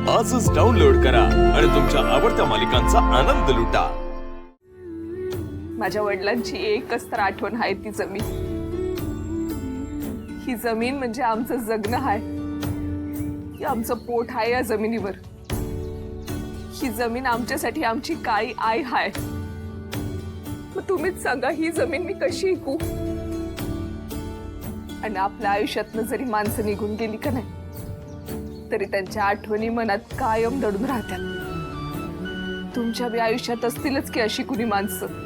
आजच डाउनलोड करा आणि तुमच्या आवडत्या मालिकांचा आनंद लुटा। माझ्या वडिलांची एकच तर आठवण आहे ती जमीन। ही जमीन म्हणजे आमचं जगणं आहे, की आमचं पोट आहे या जमिनीवर। ही जमीन आमच्यासाठी आमची काळी आई आहे। मग तुम्हीच सांगा, ही जमीन मी कशी ऐकू? आणि आपल्या आयुष्यातनं जरी माणसं निघून गेली का नाही, तरी त्यांच्या आठवणी मनात कायम दडून राहतात। तुमच्या बी आयुष्यात असतीलच की अशी कुणी माणसं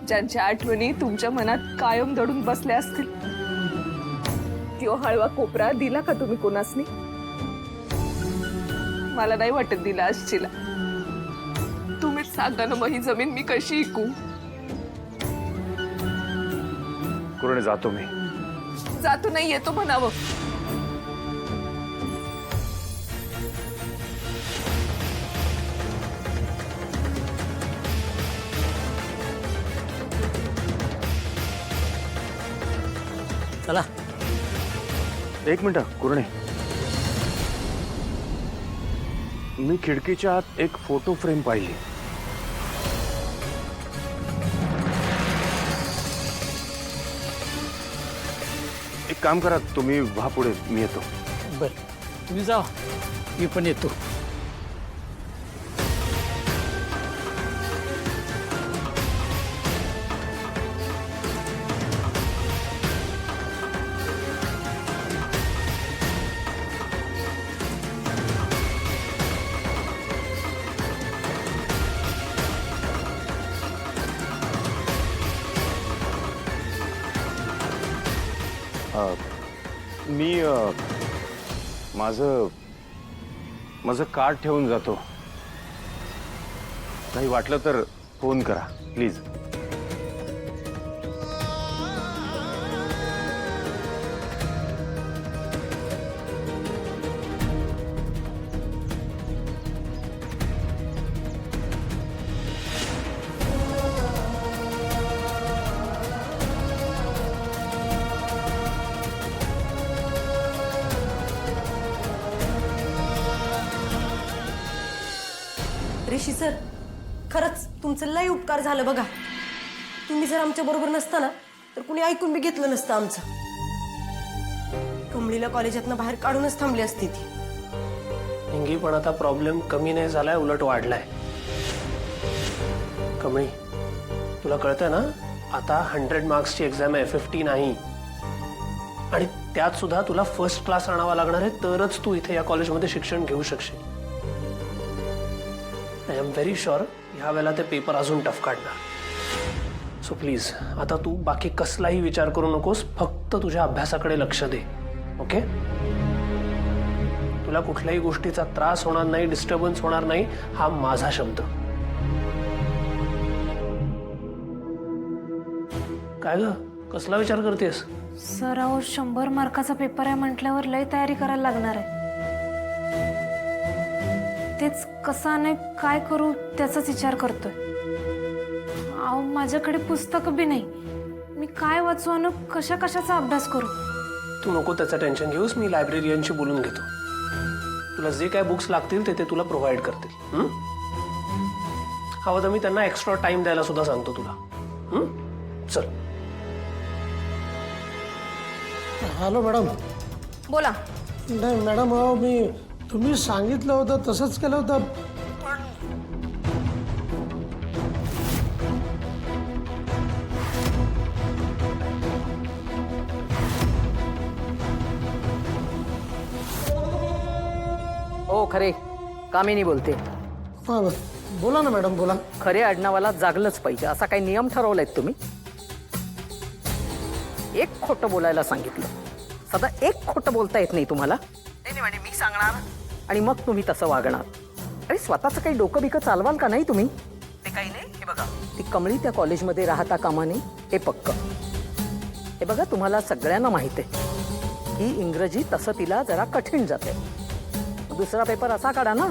ज्यांच्या आठवणी तुमच्या मनात कायम दडून बसल्या असतील। तो हळवा कोपरा दिला का तुम्ही कोणासनी? मला नाही वाटत दिला असशीला। तुम्हीच सांगा ना, मग ही जमीन मी कशी ऐकू? कुरणे जातो मी। जातो नाही, येतो म्हणावं। चला एक मिनिट कुरणे, मी खिडकीच्या आत एक फोटो फ्रेम पाहिली। एक काम करा, तुम्ही व्हा पुढे, मी येतो। बर, तुम्ही जा, मी पण येतो। मी माझं कार्ड ठेवून जातो। काही वाटलं तर फोन करा प्लीज। ऋषी सर, खरंच तुमचं लय उपकार झालं बघा। तुम्ही जर आमच्या बरोबर नसता ना, तर कुणी ऐकून बी घेतलं नसतं आमचं। कमळीला कॉलेजातनं बाहेर काढूनच थांबली असती ती। हिंगी, पण आता प्रॉब्लेम कमी नाही झालाय, उलट वाढलाय। कमळी, तुला कळतंय ना, आता 100 मार्क्सची एक्झाम आहे, 50 नाही। आणि त्यात सुद्धा तुला फर्स्ट क्लास आणावा लागणार आहे, तरच तू इथे या कॉलेजमध्ये शिक्षण घेऊ शकशील। आय एम व्हेरी शुअर ह्या वेळेला ते पेपर अजून टफ काढणार। सो प्लीज आता तू बाकी कसलाही विचार करू नकोस, फक्त तुझ्या अभ्यासाकडे लक्ष दे। ओके? तुला कुठल्याही गोष्टीचा त्रास होणार नाही, डिस्टर्बन्स होणार नाही, हा माझा शब्द। काय ग, कसला विचार करतेस? सर, अहो 100 मार्काचा पेपर आहे म्हटल्यावर लय तयारी करायला लागणार आहे। तेच कसा नाही काय करू त्याचाच विचार करतोय। अहो माझ्याकडे पुस्तक बी नाही, मी काय वाचू आणि कशाचा अभ्यास करू? तू नको त्याचं टेन्शन घेऊस, मी लायब्ररियनशी बोलून घेतो। तुला जे काय बुक्स लागतील ते तुला प्रोव्हाइड करतील। हवं तर मी त्यांना एक्स्ट्रा टाइम द्यायला सुद्धा सांगतो तुला। चल। Hello madam. बोला। नाही मॅडम, अहो मी तुम्ही सांगितलं होतं तसंच केलं होतं। ओ खरे, कामिनी बोलते। हां बोला ना मॅडम, बोला। खरे आडनावाला जागलंच पाहिजे असा काही नियम ठरवलायत तुम्ही? एक खोटं बोलायला सांगितलं, सदा एक खोटं बोलता येत नाही तुम्हाला? आणि मी सांगणार आणि मग तुम्ही तसं वागणार। अरे स्वतःचं काही डोकं बिकं चालवाल का नाही तुम्ही? ते काही नाही। हे बघा, ती कमळी त्या कॉलेजमध्ये राहता कामा नये, हे पक्क। हे बघा, तुम्हाला सगळ्यांना माहिती आहे ही इंग्रजी तसं तिला जरा कठीण जाते। दुसरा पेपर असा काढा ना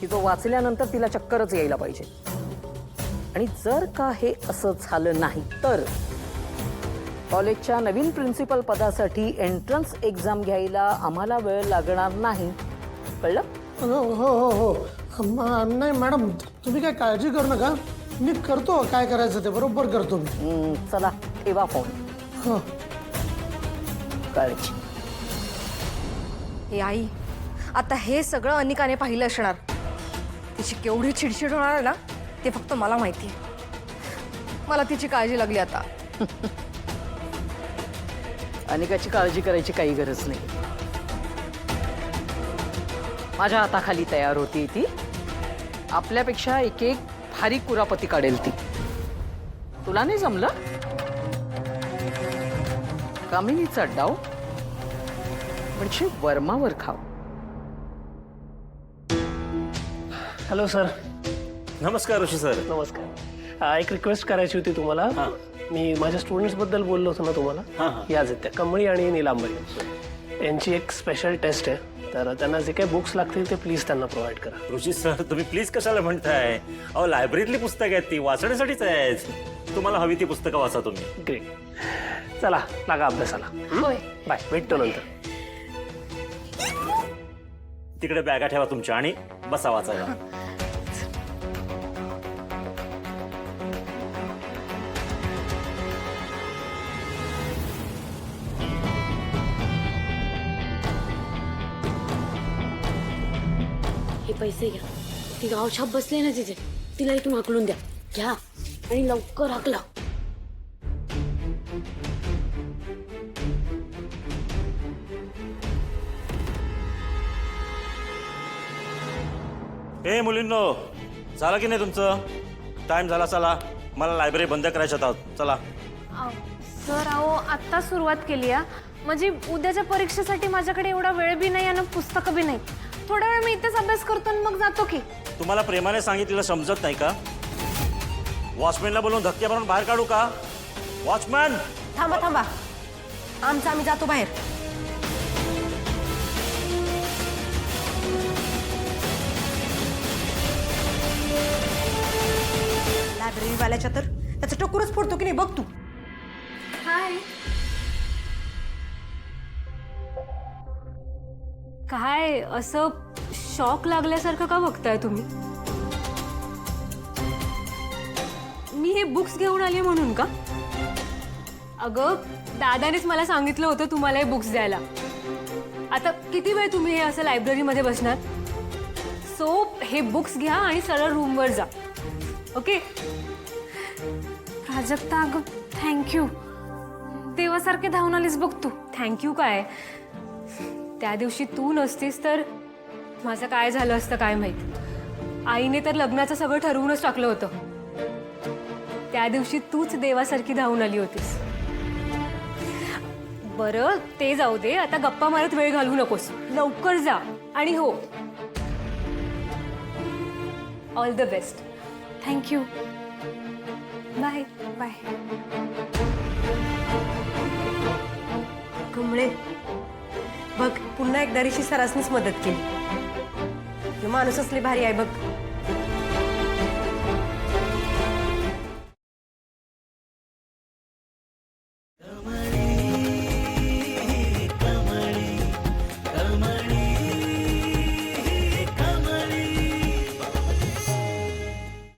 की जो वाचल्यानंतर तिला चक्करच यायला पाहिजे। आणि जर का हे असं झालं नाही तर कॉलेजच्या नवीन प्रिन्सिपल पदासाठी एंट्रन्स एग्जाम घ्यायला आम्हाला वेळ लागणार नाही कळलं? हो हो हो हो नाही मॅडम, तुम्ही काय काळजी करू नका, मी करतो काय करायचं ते, बरोबर करतो मी. चला ठेवा फोन. हो. काळजी. हे आई, आता हे सगळं अनिकाने पाहिलं असणार. तिची केवढी चिडचिड होणार आहे ना ते फक्त मला माहिती आहे. मला तिची काळजी लागली आता. अनिकाची काळजी करायची काही गरज नाही. माझ्या हाताखाली तयार होती ती. आपल्यापेक्षा एक एक भारी कुरापती काढेल ती. तुला नाही जमलं? कामिनीचा डाव म्हणजे वर्मावर खाव. Hello sir. नमस्कार ऋषी सर. नमस्कार. एक रिक्वेस्ट करायची होती तुम्हाला. मी माझ्या स्टुडंट्सबद्दल बोललो होतो ना तुम्हाला. याच आहेत त्या, कमळी आणि नीलांबरी. यांची एक स्पेशल टेस्ट आहे, तर त्यांना जे काही बुक्स लागतील ते प्लीज त्यांना प्रोव्हाइड करा. ऋषी सर, तुम्ही प्लीज कशाला म्हणताय? अहो, लायब्ररीतली पुस्तकं आहेत, ती वाचण्यासाठीच आहेत. तुम्हाला हवी ती पुस्तकं वाचा तुम्ही. ग्रेट. चला लागा अभ्यासाला. बाय, भेटतो नंतर. तिकडे बॅगा ठेवा तुमच्या आणि बसा वाचायला. हे पैसे घ्या. ती गावछाप बसले ना तिथे, तिला इथून हाकलून द्या. घ्या आणि लवकर हाकला. हे मुलींनो, झालं की नाही तुमचं? टाइम झाला, चला. मला लायब्ररी बंद करायच्यात आहोत, चला. सर अहो आत्ता सुरुवात केली आहे. म्हणजे उद्याच्या परीक्षेसाठी माझ्याकडे एवढा वेळ बी नाही आणि पुस्तकं बी नाही. थोडा वेळ मी इथेच अभ्यास करतो आणि मग जातो की. तुम्हाला प्रेमाने सांगितलेलं समजत नाही का? वॉचमॅनला बोलून धक्के मारून बाहेर काढू का? वॉचमॅन! थांबा थांबा, आमचं आम्ही जातो बाहेर. लायब्ररीवाल्याच्या तर त्याचं टोकूरच फोडतो की नाही बघ तू. काय असं शॉक लागल्यासारखं का बघताय तुम्ही? मी हे बुक्स घेऊन आली म्हणून का? अगं दादानेच मला सांगितलं होतं तुम्हाला हे बुक्स द्यायला. आता किती वेळ तुम्ही हे असं लायब्ररीमध्ये बसणार? सो हे बुक्स घ्या आणि सरळ रूमवर जा. ओके? प्राजक्ता अगं थँक्यू. देवासारखे धावून आलीस बघ तू. थँक्यू काय, त्या दिवशी तू नसतीस तर माझं काय झालं असतं काय माहित. आईने तर लग्नाचं सगळं ठरवूनच टाकलं होतं. त्या दिवशी तूच देवासारखी धावून आली होतीस. बरं ते जाऊ दे, आता गप्पा मारत वेळ घालवू नकोस. लवकर जा आणि हो, all the best. Thank you. Bye bye. कमळे बघ, पुन्हा एकदा ऋषी सरासनीच मदत केली. माणूस असली भारी आहे बघ.